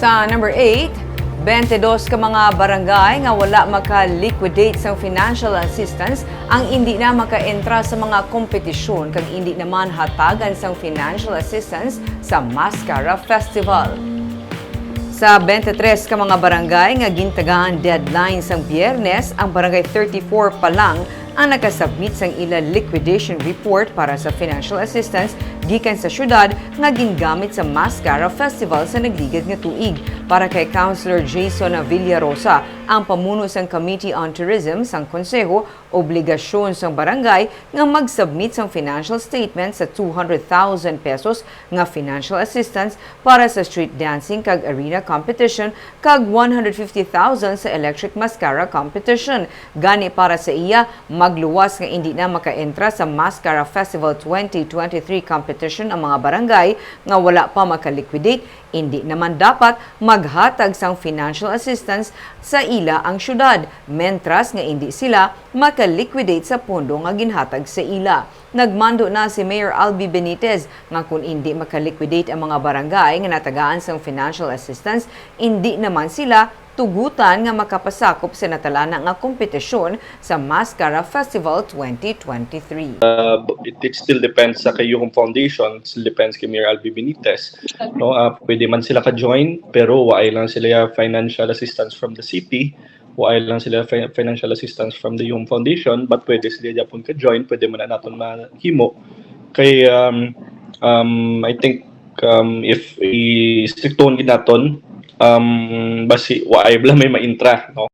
Sa number 8, 22 ka mga barangay nga wala maka-liquidate sa financial assistance ang hindi na maka-entra sa mga kompetisyon kag hindi naman hatagan sa financial assistance sa Masskara Festival. Sa 23 ka mga barangay nga gintagaan deadline sang Biyernes, ang barangay 34 pa lang ang nakasubmit sang ila liquidation report para sa financial assistance gikan sa syudad nga gingamit sa Masskara Festival sa nagligid nga tuig. Para kay Councilor Jason Villarosa, ang pamuno sang Committee on Tourism sang Konseho, obligasyon sang barangay nga mag-submit sang financial statement sa 200,000 pesos nga financial assistance para sa street dancing kag arena competition kag 150,000 sa electric mascara competition. Gani para sa iya, magluwas nga hindi na maka-entra sa Masskara Festival 2023 competition ang mga barangay nga wala pa maka-liquidate, hindi naman dapat maghatag sang financial assistance sa ila ang syudad, mentras nga hindi sila maka-liquidate sa pondo nga ginhatag sa ila. Nagmando na si Mayor Albi Benitez nga kung hindi maka-liquidate ang mga barangay nga natagaan sang financial assistance, hindi naman sila tugutan nga makapasakop sa natalana nga kompetisyon sa Masskara Festival 2023. It still depends sa kay yung foundation, it still depends kay Mayor Albi Benitez. No, pwede man sila ka-join pero waay lang sila financial assistance from the city, waay lang sila financial assistance from the yung foundation, but pwede sila japon ka-join, pwede man na naton mahimo. Kay I think if i-stricton gid naton basi waay bala may ma-intra, no?